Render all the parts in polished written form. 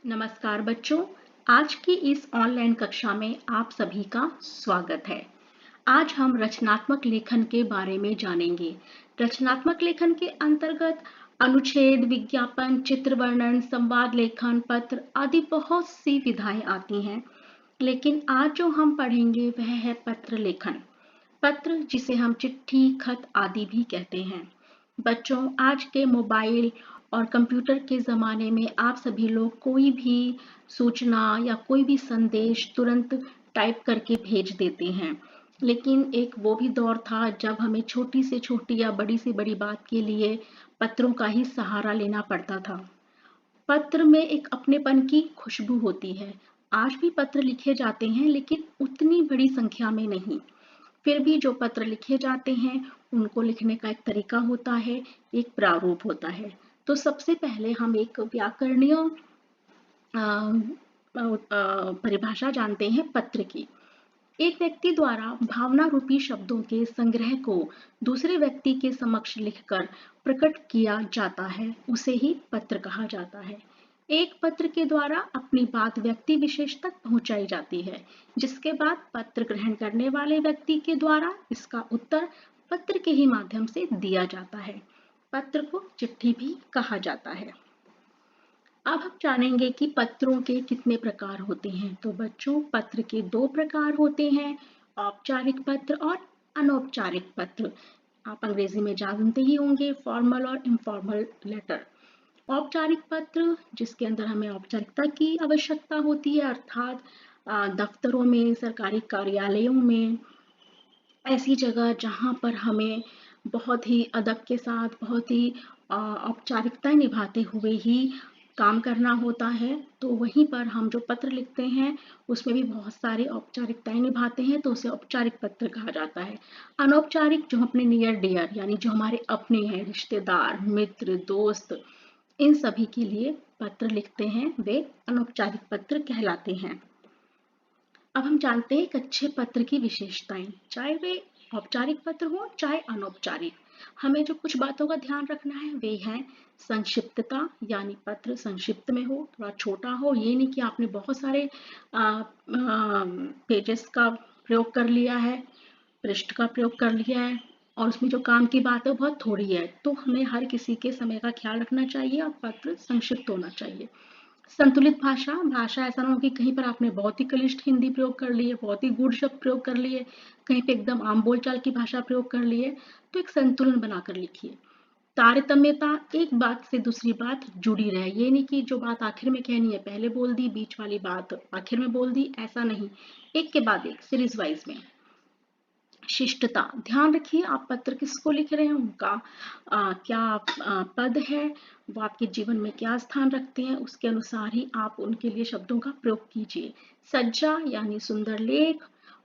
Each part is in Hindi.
नमस्कार बच्चों। आज की इस ऑनलाइन कक्षा में आप सभी का स्वागत है। आज हम रचनात्मक लेखन के बारे में जानेंगे। रचनात्मक लेखन के अंतर्गत अनुच्छेद, विज्ञापन, चित्र वर्णन, संवाद लेखन, पत्र आदि बहुत सी विधाएं आती हैं। लेकिन आज जो हम पढ़ेंगे वह है पत्र लेखन। पत्र जिसे हम चिट्ठी, खत आदि भी कहते हैं। बच्चों, आज के मोबाइल और कंप्यूटर के ज़माने में आप सभी लोग कोई भी सूचना या कोई भी संदेश तुरंत टाइप करके भेज देते हैं। लेकिन एक वो भी दौर था जब हमें छोटी से छोटी या बड़ी से बड़ी बात के लिए पत्रों का ही सहारा लेना पड़ता था। पत्र में एक अपनेपन की खुशबू होती है। आज भी पत्र लिखे जाते हैं लेकिन उतनी बड़ी संख्या में नहीं। फिर भी जो पत्र लिखे जाते हैं उनको लिखने का एक तरीका होता है, एक प्रारूप होता है। तो सबसे पहले हम एक व्याकरणीय परिभाषा जानते हैं पत्र की। एक व्यक्ति द्वारा भावना रूपी शब्दों के संग्रह को दूसरे व्यक्ति के समक्ष लिखकर प्रकट किया जाता है, उसे ही पत्र कहा जाता है। एक पत्र के द्वारा अपनी बात व्यक्ति विशेष तक पहुंचाई जाती है, जिसके बाद पत्र ग्रहण करने वाले व्यक्ति के द्वारा इसका उत्तर पत्र के ही माध्यम से दिया जाता है। पत्र को चिट्ठी भी कहा जाता है। अब हम जानेंगे कि पत्रों के कितने प्रकार होते हैं। तो बच्चों, पत्र के दो प्रकार होते हैं, औपचारिक पत्र और अनौपचारिक पत्र। आप अंग्रेजी में जानते ही होंगे, फॉर्मल और इनफॉर्मल लेटर। औपचारिक पत्र जिसके अंदर हमें औपचारिकता की आवश्यकता होती है, अर्थात दफ्तरों में, सरकारी कार्यालयों में, ऐसी जगह जहाँ पर हमें बहुत ही अदब के साथ, बहुत ही औपचारिकताएं निभाते हुए ही काम करना होता है, तो वहीं पर हम जो पत्र लिखते हैं उसमें भी बहुत सारी औपचारिकताएं निभाते हैं, तो उसे औपचारिक पत्र कहा जाता है। अनौपचारिक जो अपने नियर डियर यानी जो हमारे अपने हैं, रिश्तेदार, मित्र, दोस्त, इन सभी के लिए पत्र लिखते हैं, वे अनौपचारिक पत्र कहलाते हैं। अब हम जानते हैं एक अच्छे पत्र की विशेषताएं, चाहे वे औपचारिक पत्र हो चाहे अनौपचारिक। हमें जो कुछ बातों का ध्यान रखना है वे हैं संक्षिप्तता, यानी पत्र संक्षिप्त में हो, थोड़ा छोटा हो। ये नहीं कि आपने बहुत सारे पेजेस का प्रयोग कर लिया है, पृष्ठ का प्रयोग कर लिया है और उसमें जो काम की बात है वो बहुत थोड़ी है। तो हमें हर किसी के समय का ख्याल रखना चाहिए और पत्र संक्षिप्त होना चाहिए। संतुलित भाषा, भाषा ऐसा ना हो कि कहीं पर आपने बहुत ही क्लिष्ट हिंदी प्रयोग कर ली है, बहुत ही गूढ़ शब्द प्रयोग कर लिए, कहीं पे एकदम आम बोलचाल की भाषा प्रयोग कर ली है। तो एक संतुलन बनाकर लिखिए। तारतम्यता, एक बात से दूसरी बात जुड़ी रहे। ये नहीं कि जो बात आखिर में कहनी है पहले बोल दी, बीच वाली बात आखिर में बोल दी, ऐसा नहीं। एक के बाद एक सीरीज वाइज में। शिष्टता, ध्यान रखिए आप पत्र किसको लिख रहे हैं, उनका क्या पद है, वो आपके जीवन में क्या स्थान रखते हैं, उसके अनुसार ही आप उनके लिए शब्दों का प्रयोग कीजिए। सज्जा यानी सुंदर लेख,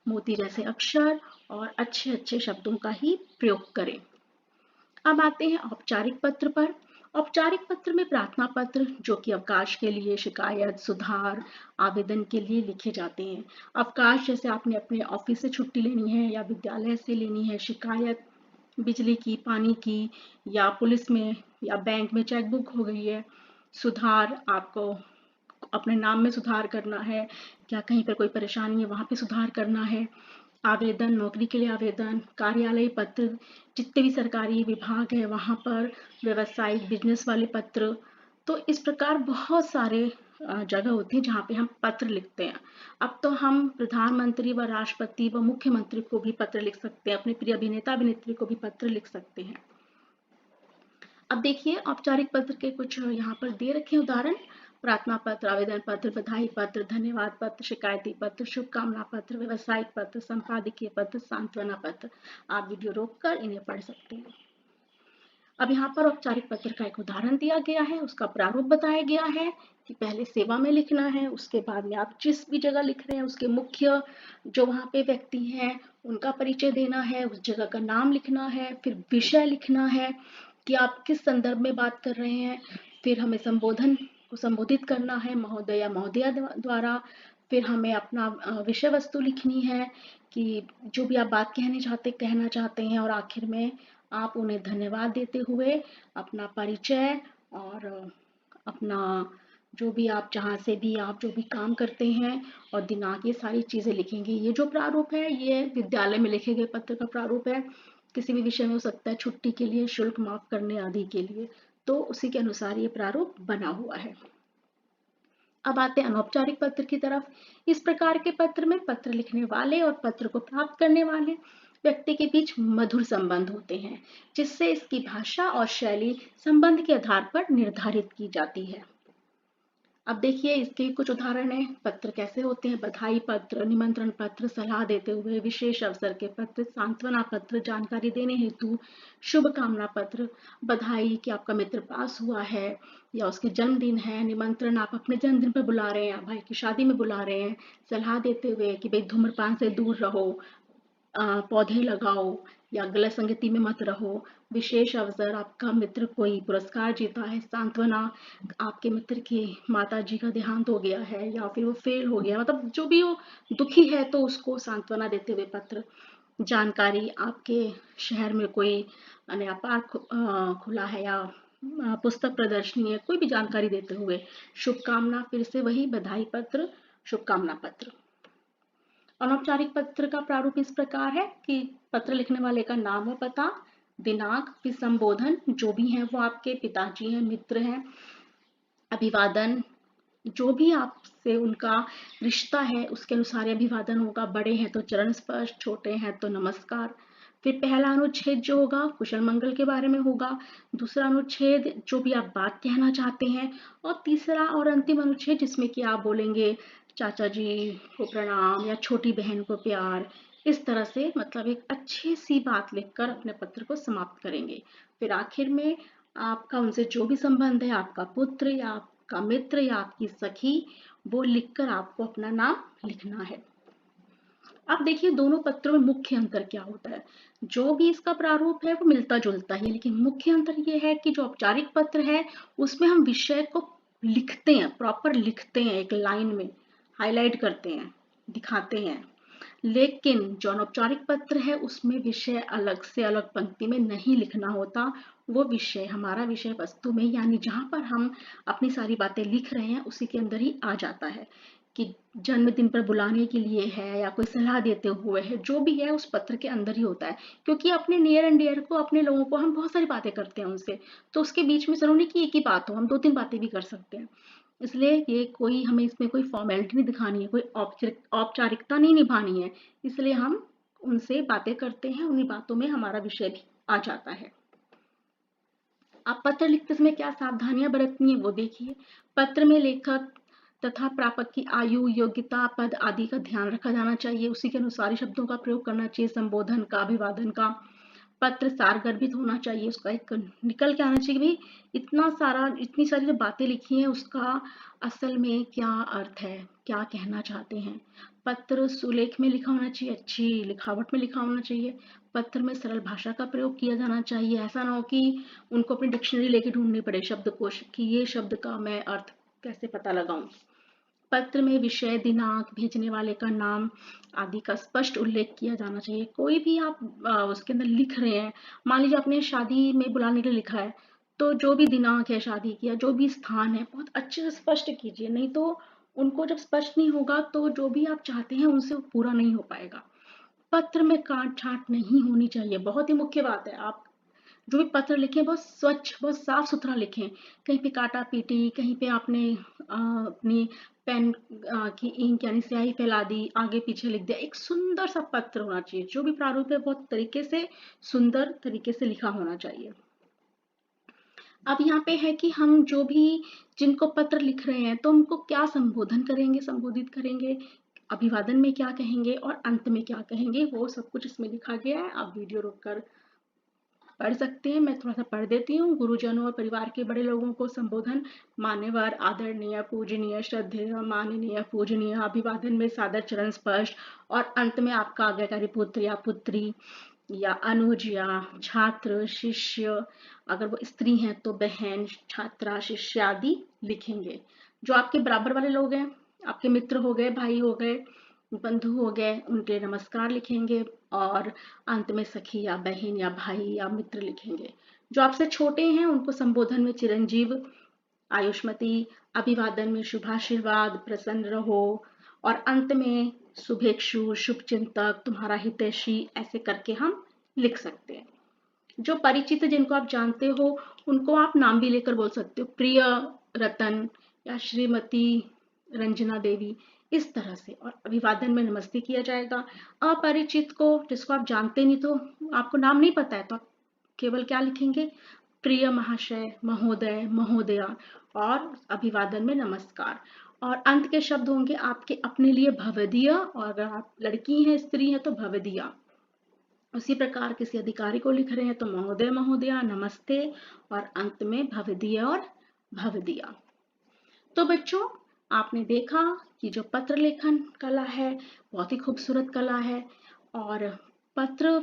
मोती जैसे अक्षर और अच्छे अच्छे शब्दों का ही प्रयोग करें। अब आते हैं औपचारिक पत्र पर। औपचारिक पत्र में प्रार्थना पत्र जो कि अवकाश के लिए, शिकायत, सुधार, आवेदन के लिए लिखे जाते हैं। अवकाश जैसे आपने अपने ऑफिस से छुट्टी लेनी है या विद्यालय से लेनी है, शिकायत बिजली की, पानी की, या पुलिस में या बैंक में चेकबुक हो गई है, सुधार आपको अपने नाम में सुधार करना है या कहीं पर कोई परेशानी है वहाँ पे सुधार करना है, आवेदन, नौकरी के लिए आवेदन, कार्यालय पत्र, जितने भी सरकारी विभाग है वहाँ पर, व्यवसायिक बिजनेस वाले पत्र। तो इस प्रकार बहुत सारे जगह होती है जहाँ पे हम पत्र लिखते हैं। अब तो हम प्रधानमंत्री व राष्ट्रपति व मुख्यमंत्री को भी पत्र लिख सकते हैं, अपने प्रिय अभिनेता अभिनेत्री को भी पत्र लिख सकते हैं। अब देखिए औपचारिक पत्र के कुछ यहाँ पर दे रखे हैं उदाहरण। प्रार्थना पत्र, आवेदन पत्र, बधाई पत्र, धन्यवाद पत्र, शिकायती पत्र, शुभकामना पत्र, व्यवसायिक पत्र, संपादकीय पत्र, सांत्वना पत्र। आप वीडियो रोककर इन्हें पढ़ सकते हैं। अब यहाँ पर औपचारिक पत्र का एक उदाहरण दिया गया है, उसका प्रारूप बताया गया है कि पहले सेवा में लिखना है, उसके बाद में आप जिस भी जगह लिख रहे हैं उसके मुख्य जो वहाँ पे व्यक्ति हैं उनका परिचय देना है, उस जगह का नाम लिखना है, फिर विषय लिखना है कि आप किस संदर्भ में बात कर रहे हैं, फिर हमें संबोधन को संबोधित करना है महोदय या महोदया द्वारा, फिर हमें अपना विषय वस्तु लिखनी है कि जो भी आप बात कहना चाहते हैं, और आखिर में आप उन्हें धन्यवाद देते हुए अपना परिचय और अपना जो भी आप जहाँ से भी आप जो भी काम करते हैं, और दिनांक, ये सारी चीज़ें लिखेंगे। ये जो प्रारूप है ये विद्यालय में लिखे गए पत्र का प्रारूप है। किसी भी विषय में हो सकता है, छुट्टी के लिए, शुल्क माफ करने आदि के लिए, तो उसी के अनुसार ये प्रारूप बना हुआ है। अब आते हैं अनौपचारिक पत्र की तरफ। इस प्रकार के पत्र में पत्र लिखने वाले और पत्र को प्राप्त करने वाले व्यक्ति के बीच मधुर संबंध होते हैं, जिससे इसकी भाषा और शैली संबंध के आधार पर निर्धारित की जाती है। अब देखिए इसके कुछ उदाहरण हैं। पत्र कैसे होते हैं: बधाई पत्र, निमंत्रण पत्र, सलाह देते हुए, विशेष अवसर के पत्र, सांत्वना पत्र, जानकारी देने हेतु, शुभकामना पत्र, बधाई कि आपका मित्र पास हुआ है या उसके जन्मदिन है, निमंत्रण आप अपने जन्मदिन पर बुला रहे हैं या भाई की शादी में बुला रहे हैं, सलाह देते हुए कि भाई धूम्रपान से दूर रहो, पौधे लगाओ या गलत संगति में मत रहो, विशेष अवसर आपका मित्र कोई पुरस्कार जीता है, सांत्वना आपके मित्र की माता जी का देहांत हो गया है या फिर वो फेल हो गया, मतलब जो भी वो दुखी है तो उसको सांत्वना देते हुए पत्र, जानकारी आपके शहर में कोई नया पार्क खुला है या पुस्तक प्रदर्शनी है, कोई भी जानकारी देते हुए, शुभकामना, फिर से वही बधाई पत्र, शुभकामना पत्र। अनौपचारिक पत्र का प्रारूप इस प्रकार है कि पत्र लिखने वाले का नाम और पता, दिनांक, फिर संबोधन, जो भी हैं वो आपके पिताजी हैं, मित्र हैं, अभिवादन, जो भी आपसे उनका रिश्ता है उसके अनुसार अभिवादन होगा। बड़े हैं तो चरण स्पर्श, छोटे हैं तो नमस्कार। फिर पहला अनुच्छेद जो होगा कुशल मंगल के बारे में होगा, दूसरा अनुच्छेद जो भी आप बात कहना चाहते हैं, और तीसरा और अंतिम अनुच्छेद जिसमें कि आप बोलेंगे चाचा जी को प्रणाम या छोटी बहन को प्यार। इस तरह से मतलब एक अच्छी सी बात लिखकर अपने पत्र को समाप्त करेंगे। फिर आखिर में आपका उनसे जो भी संबंध है, आपका पुत्र या आपका मित्र या आपकी सखी, वो लिखकर आपको अपना नाम लिखना है। अब देखिए दोनों पत्रों में मुख्य अंतर क्या होता है। जो भी इसका प्रारूप है वो मिलता जुलता है, लेकिन मुख्य अंतर ये है कि जो औपचारिक पत्र है उसमें हम विषय को लिखते हैं, प्रॉपर लिखते हैं, एक लाइन में हाईलाइट करते हैं, दिखाते हैं। लेकिन जो अनौपचारिक पत्र है उसमें विषय अलग से अलग पंक्ति में नहीं लिखना होता। वो विषय हमारा विषय वस्तु में, यानी जहाँ पर हम अपनी सारी बातें लिख रहे हैं उसी के अंदर ही आ जाता है कि जन्मदिन पर बुलाने के लिए है या कोई सलाह देते हुए है, जो भी है उस पत्र के अंदर ही होता है। क्योंकि अपने नियर एंड डियर को, अपने लोगों को हम बहुत सारी बातें करते हैं उनसे, तो उसके बीच में जरूरी नहीं कि एक ही बात हो, हम दो तीन बातें भी कर सकते हैं। इसलिए ये कोई हमें इसमें कोई फॉर्मेलिटी नहीं दिखानी है, कोई औपचारिकता नहीं निभानी है, इसलिए हम उनसे बातें करते हैं, उन्हीं बातों में हमारा विषय भी आ जाता है। आप पत्र लिखते समय क्या सावधानियां बरतनी है वो देखिए। पत्र में लेखक तथा प्रापक की आयु, योग्यता, पद आदि का ध्यान रखा जाना चाहिए, उसी के अनुसार ही शब्दों का प्रयोग करना चाहिए, संबोधन का, अभिवादन का। पत्र सारगर्भित होना चाहिए, उसका एक निकल के आना चाहिए कि भाई इतनी सारी जो बातें लिखी हैं उसका असल में क्या अर्थ है, क्या कहना चाहते हैं। पत्र सुलेख में लिखा होना चाहिए, अच्छी लिखावट में लिखा होना चाहिए। पत्र में सरल भाषा का प्रयोग किया जाना चाहिए, ऐसा ना हो कि उनको अपनी डिक्शनरी लेके ढूंढनी पड़े शब्दकोश कि ये शब्द का मैं अर्थ कैसे पता लगाऊं। पत्र में विषय, दिनांक, भेजने वाले का नाम आदि का स्पष्ट उल्लेख किया जाना चाहिए। कोई भी आप उसके अंदर लिख रहे हैं, मान लीजिए आपने शादी में बुलाने के लिए लिखा है, तो जो भी दिनांक है शादी की या जो भी स्थान है बहुत अच्छे से स्पष्ट कीजिए, नहीं तो उनको जब स्पष्ट नहीं होगा तो जो भी आप चाहते हैं उनसे वो पूरा नहीं हो पाएगा। पत्र में काट छाट नहीं होनी चाहिए, बहुत ही मुख्य बात है। आप जो भी पत्र लिखें बहुत स्वच्छ, बहुत साफ सुथरा लिखें। कहीं पे काटा पीटी, कहीं पे आपने अपनी पेन की इंक यानी स्याही फैला दी, आगे पीछे लिख दिया। एक सुंदर सा पत्र होना चाहिए, जो भी प्रारूप है बहुत तरीके से, सुंदर तरीके से लिखा होना चाहिए। अब यहाँ पे है कि हम जो भी जिनको पत्र लिख रहे हैं तो उनको क्या संबोधन करेंगे, संबोधित करेंगे, अभिवादन में क्या कहेंगे और अंत में क्या कहेंगे, वो सब कुछ इसमें लिखा गया है। आप वीडियो रोककर पढ़ सकते हैं, मैं थोड़ा सा पढ़ देती हूँ। गुरुजनों और परिवार के बड़े लोगों को संबोधन: मान्यवर, आदरणीय, पूजनीय, श्रद्धेय, माननीय, पूजनीय, अभिवादन में सादर चरण स्पर्श, और अंत में आपका आज्ञाकारी पुत्र या पुत्री या अनुज या छात्र, शिष्य, अगर वो स्त्री हैं तो बहन, छात्रा, शिष्य आदि लिखेंगे। जो आपके बराबर वाले लोग हैं, आपके मित्र हो गए, भाई हो गए, बंधु हो गए, उनके लिए नमस्कार लिखेंगे, और अंत में सखी या बहन या भाई या मित्र लिखेंगे। जो आपसे छोटे हैं उनको संबोधन में चिरंजीव आयुष्मती, अभिवादन में शुभाशीर्वाद, प्रसन्न रहो, और अंत में शुभेच्छु, शुभ चिंतक, तुम्हारा हितैषी, ऐसे करके हम लिख सकते हैं। जो परिचित जिनको आप जानते हो उनको आप नाम भी लेकर बोल सकते हो, प्रिय रतन या श्रीमती रंजना देवी, इस तरह से। और अभिवादन में नमस्ते किया जाएगा। अपरिचित को, जिसको आप जानते नहीं, तो आपको नाम नहीं पता है, तो आप केवल क्या लिखेंगे, प्रिय महाशय, महोदय, महोदया, और अभिवादन में नमस्कार। और अंत के शब्द होंगे आपके अपने लिए भवदीय, और अगर आप लड़की हैं, स्त्री हैं, तो भवदीया। उसी प्रकार किसी अधिकारी को लिख रहे हैं तो महोदय, महोदया, नमस्ते, और अंत में भवदीय और भवदीया। तो बच्चों, आपने देखा कि जो पत्र लेखन कला है बहुत ही खूबसूरत कला है, और पत्र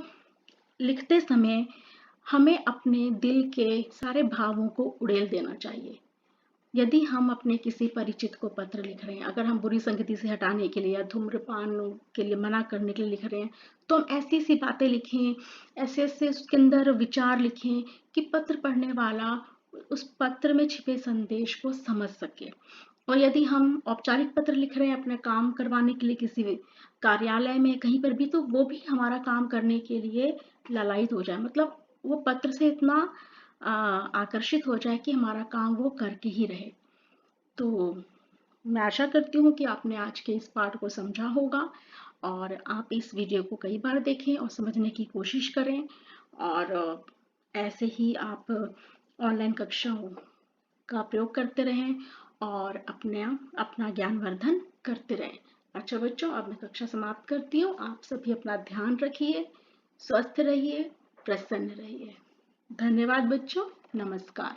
लिखते समय हमें अपने दिल के सारे भावों को उड़ेल देना चाहिए। यदि हम अपने किसी परिचित को पत्र लिख रहे हैं, अगर हम बुरी संगति से हटाने के लिए या धूम्रपान के लिए मना करने के लिए लिख रहे हैं, तो हम ऐसी ऐसी बातें लिखें, ऐसे ऐसे उसके अंदर विचार लिखें कि पत्र पढ़ने वाला उस पत्र में छिपे संदेश को समझ सके। और यदि हम औपचारिक पत्र लिख रहे हैं अपना काम करवाने के लिए किसी कार्यालय में कहीं पर भी, तो वो भी हमारा काम करने के लिए लालायित हो जाए, मतलब वो पत्र से इतना आकर्षित हो जाए कि हमारा काम वो करके ही रहे। तो मैं आशा करती हूँ कि आपने आज के इस पाठ को समझा होगा, और आप इस वीडियो को कई बार देखें और समझने की कोशिश करें, और ऐसे ही आप ऑनलाइन कक्षाओं का प्रयोग करते रहें और अपना ज्ञानवर्धन करते रहें। अच्छा बच्चों, अब मैं कक्षा समाप्त करती हूँ। आप सभी अपना ध्यान रखिए, स्वस्थ रहिए, प्रसन्न रहिए। धन्यवाद बच्चों, नमस्कार।